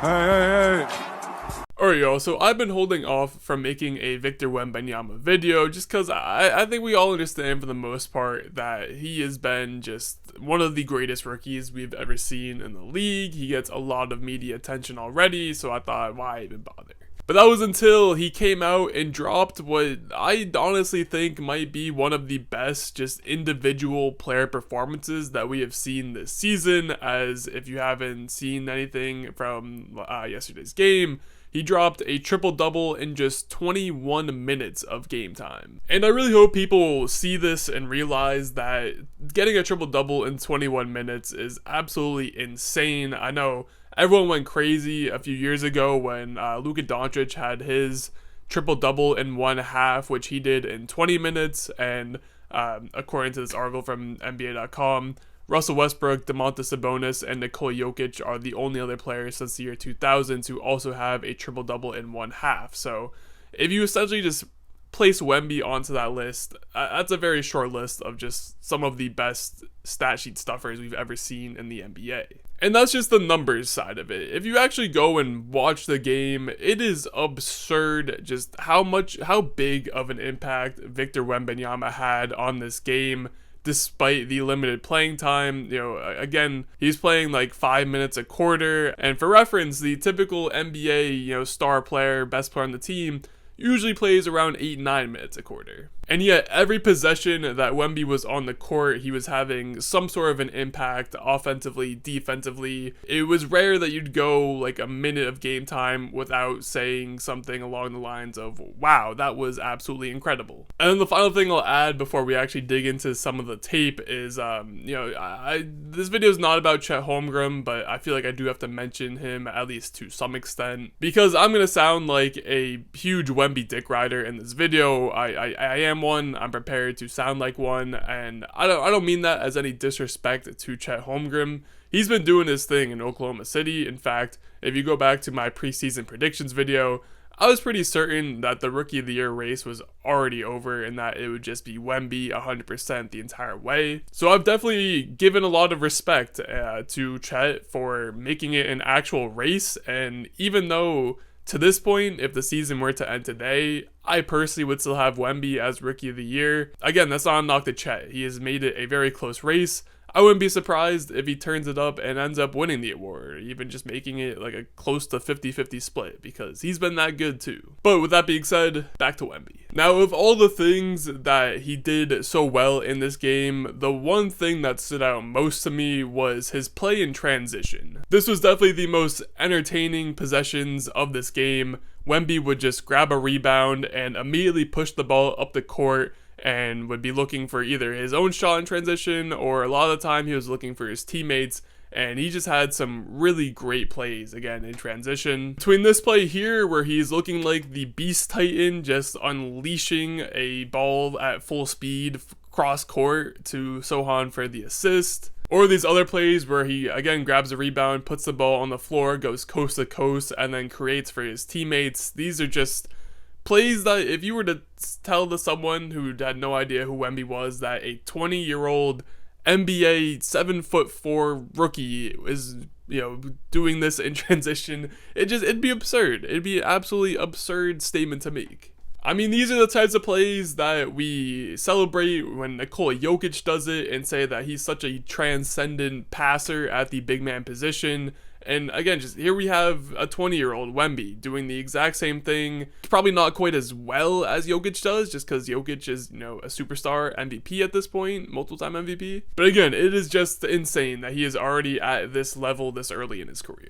Hey. Alright y'all, so I've been holding off from making a Victor Wembanyama video just because I think we all understand for the most part that he has been just one of the greatest rookies we've ever seen in the league. He gets a lot of media attention already, so I thought, why even bother? But that was until he came out and dropped what I honestly think might be one of the best just individual player performances that we have seen this season. As if you haven't seen anything from yesterday's game, he dropped a triple-double in just 21 minutes of game time. And I really hope people see this and realize that getting a triple-double in 21 minutes is absolutely insane. I know everyone went crazy a few years ago when Luka Doncic had his triple-double in one half, which he did in 20 minutes. And according to this article from NBA.com, Russell Westbrook, Domantas Sabonis, and Nikola Jokic are the only other players since the year 2000 to also have a triple-double in one half. So if you essentially just place Wemby onto that list, that's a very short list of just some of the best stat sheet stuffers we've ever seen in the NBA. And that's just the numbers side of it. If you actually go and watch the game, it is absurd just how big of an impact Victor Wembanyama had on this game. Despite the limited playing time, again, he's playing like 5 minutes a quarter. And for reference, the typical NBA, star player, best player on the team, usually plays around 8-9 minutes a quarter. And yet, every possession that Wemby was on the court, he was having some sort of an impact offensively, defensively. It was rare that you'd go like a minute of game time without saying something along the lines of, wow, that was absolutely incredible. And then the final thing I'll add before we actually dig into some of the tape is, this video is not about Chet Holmgren, but I feel like I do have to mention him at least to some extent, because I'm going to sound like a huge Wemby dick rider in this video. I am one. I'm prepared to sound like one, and I don't mean that as any disrespect to Chet Holmgren. He's been doing his thing in Oklahoma City. In fact, if you go back to my preseason predictions video, I was pretty certain that the Rookie of the Year race was already over and that it would just be Wemby 100% the entire way. So I've definitely given a lot of respect to Chet for making it an actual race, and even though to this point, if the season were to end today, I personally would still have Wemby as Rookie of the Year. Again, that's not a knock to Chet. He has made it a very close race. I wouldn't be surprised if he turns it up and ends up winning the award, or even just making it like a close to 50-50 split, because he's been that good too. But with that being said, back to Wemby. Now, of all the things that he did so well in this game, the one thing that stood out most to me was his play in transition. This was definitely the most entertaining possessions of this game. Wemby would just grab a rebound and immediately push the ball up the court and would be looking for either his own shot in transition, or a lot of the time he was looking for his teammates, and he just had some really great plays again in transition. Between this play here where he's looking like the Beast Titan, just unleashing a ball at full speed cross court to Sohan for the assist, or these other plays where he again grabs a rebound, puts the ball on the floor, goes coast to coast, and then creates for his teammates. These are just plays that if you were to tell to someone who had no idea who Wemby was that a 20-year-old NBA 7'4" rookie is, doing this in transition, it'd be absurd. It'd be an absolutely absurd statement to make. I mean, these are the types of plays that we celebrate when Nikola Jokic does it and say that he's such a transcendent passer at the big man position. And again, just here we have a 20-year-old Wemby doing the exact same thing. Probably not quite as well as Jokic does, just because Jokic is, a superstar MVP at this point, multiple-time MVP. But again, it is just insane that he is already at this level this early in his career.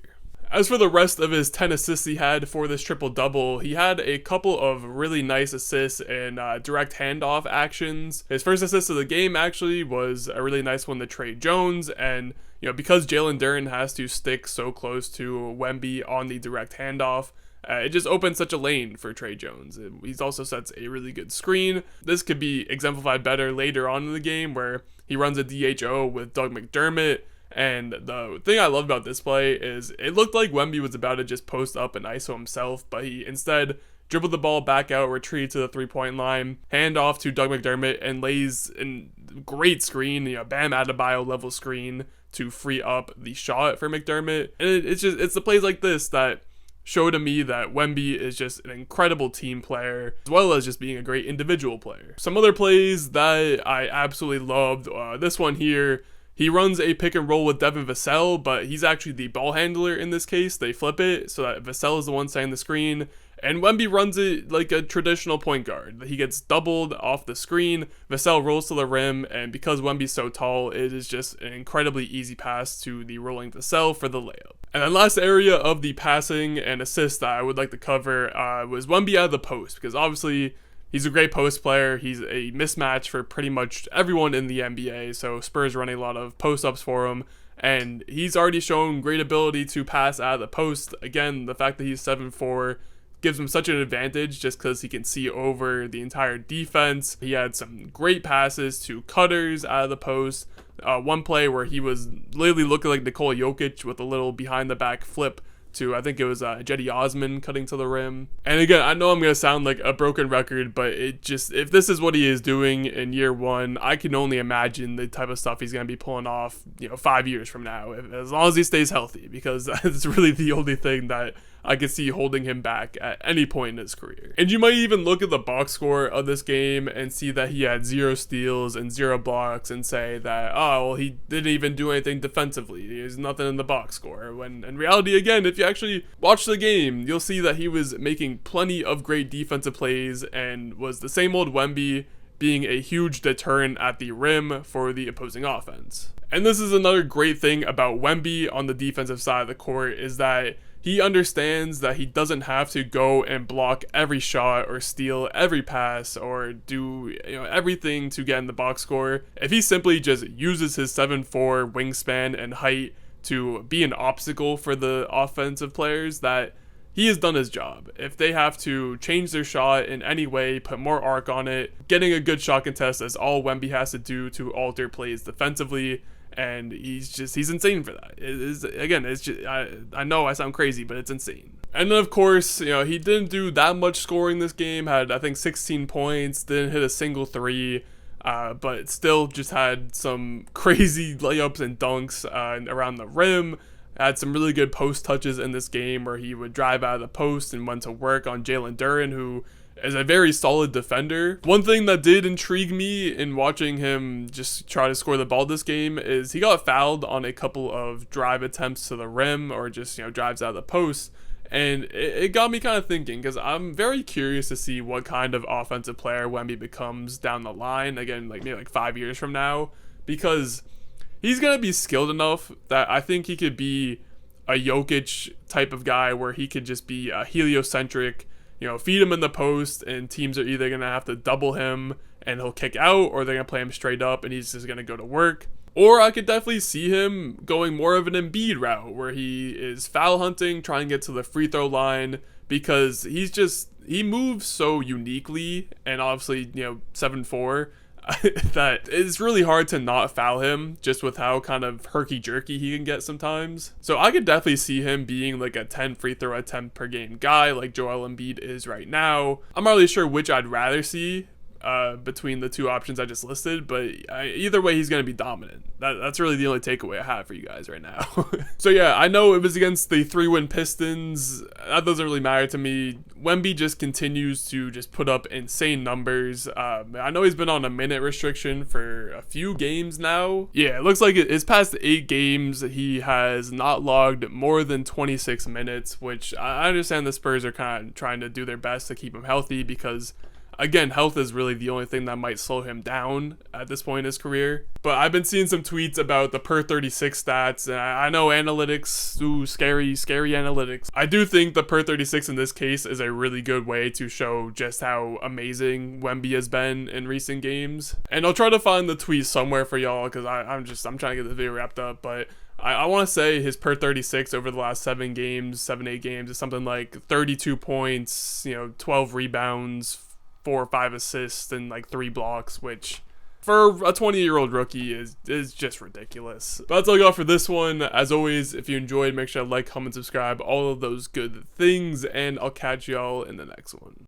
As for the rest of his 10 assists he had for this triple-double, he had a couple of really nice assists and direct handoff actions. His first assist of the game actually was a really nice one to Tre Jones, and because Jalen Duren has to stick so close to Wemby on the direct handoff, it just opens such a lane for Tre Jones. He also sets a really good screen. This could be exemplified better later on in the game where he runs a DHO with Doug McDermott. And the thing I love about this play is it looked like Wemby was about to just post up and ISO himself, but he instead dribbled the ball back out, retreated to the three-point line, hand off to Doug McDermott, and lays in great screen, Bam Adebayo level screen to free up the shot for McDermott. And it's the plays like this that show to me that Wemby is just an incredible team player, as well as just being a great individual player. Some other plays that I absolutely loved, this one here, he runs a pick and roll with Devin Vassell, but he's actually the ball handler in this case. They flip it so that Vassell is the one setting the screen, and Wemby runs it like a traditional point guard. He gets doubled off the screen, Vassell rolls to the rim, and because Wemby's so tall, it is just an incredibly easy pass to the rolling Vassell for the layup. And then last area of the passing and assist that I would like to cover was Wemby out of the post, because obviously he's a great post player. He's a mismatch for pretty much everyone in the NBA, so Spurs running a lot of post-ups for him, and he's already shown great ability to pass out of the post. Again, the fact that he's 7'4" gives him such an advantage just because he can see over the entire defense. He had some great passes to cutters out of the post. One play where he was literally looking like Nikola Jokic with a little behind the back flip to, I think it was Jetty Osman cutting to the rim. And again, I know I'm going to sound like a broken record, but it just, if this is what he is doing in year one, I can only imagine the type of stuff he's going to be pulling off, 5 years from now, as long as he stays healthy, because that's really the only thing that I could see holding him back at any point in his career. And you might even look at the box score of this game and see that he had 0 steals and 0 blocks and say that, oh, well, he didn't even do anything defensively. There's nothing in the box score. When in reality, again, if you actually watch the game, you'll see that he was making plenty of great defensive plays and was the same old Wemby, being a huge deterrent at the rim for the opposing offense. And this is another great thing about Wemby on the defensive side of the court, is that he understands that he doesn't have to go and block every shot or steal every pass or do everything to get in the box score. If he simply just uses his 7'4" wingspan and height to be an obstacle for the offensive players, that he has done his job. If they have to change their shot in any way, put more arc on it, getting a good shot contest is all Wemby has to do to alter plays defensively. And he's insane for that. I know I sound crazy, but it's insane. And then of course, he didn't do that much scoring this game. Had, I think, 16 points, didn't hit a single three, but still just had some crazy layups and dunks around the rim. Had some really good post touches in this game where he would drive out of the post and went to work on Jalen Duren, who is a very solid defender. One thing that did intrigue me in watching him just try to score the ball this game is he got fouled on a couple of drive attempts to the rim, or just drives out of the post, and it got me kind of thinking, because I'm very curious to see what kind of offensive player Wemby becomes down the line, again, maybe 5 years from now, because he's gonna be skilled enough that I think he could be a Jokic type of guy, where he could just be heliocentric, feed him in the post, and teams are either going to have to double him and he'll kick out, or they're going to play him straight up and he's just going to go to work. Or I could definitely see him going more of an Embiid route, where he is foul hunting, trying to get to the free throw line, because he moves so uniquely, and obviously, 7'4", that it's really hard to not foul him, just with how kind of herky-jerky he can get sometimes. So I could definitely see him being like a 10 free throw attempt per game guy, like Joel Embiid is right now. I'm not really sure which I'd rather see between the two options I just listed, but either way, he's going to be dominant. That's really the only takeaway I have for you guys right now. So yeah, I know it was against the 3-win Pistons. That doesn't really matter to me. Wemby just continues to just put up insane numbers. I know he's been on a minute restriction for a few games now. Yeah, it looks like his past 8 games, he has not logged more than 26 minutes, which I understand the Spurs are kind of trying to do their best to keep him healthy, because again, health is really the only thing that might slow him down at this point in his career. But I've been seeing some tweets about the per 36 stats, and I know analytics, scary analytics. I do think the per 36 in this case is a really good way to show just how amazing Wemby has been in recent games. And I'll try to find the tweet somewhere for y'all, because I'm trying to get the video wrapped up, but I want to say his per 36 over the last 7, 8 games is something like 32 points, 12 rebounds, 4 or 5 assists, and 3 blocks, which for a 20-year-old rookie is just ridiculous. But that's all I got for this one. As always, if you enjoyed, make sure to like, comment, subscribe, all of those good things, and I'll catch y'all in the next one.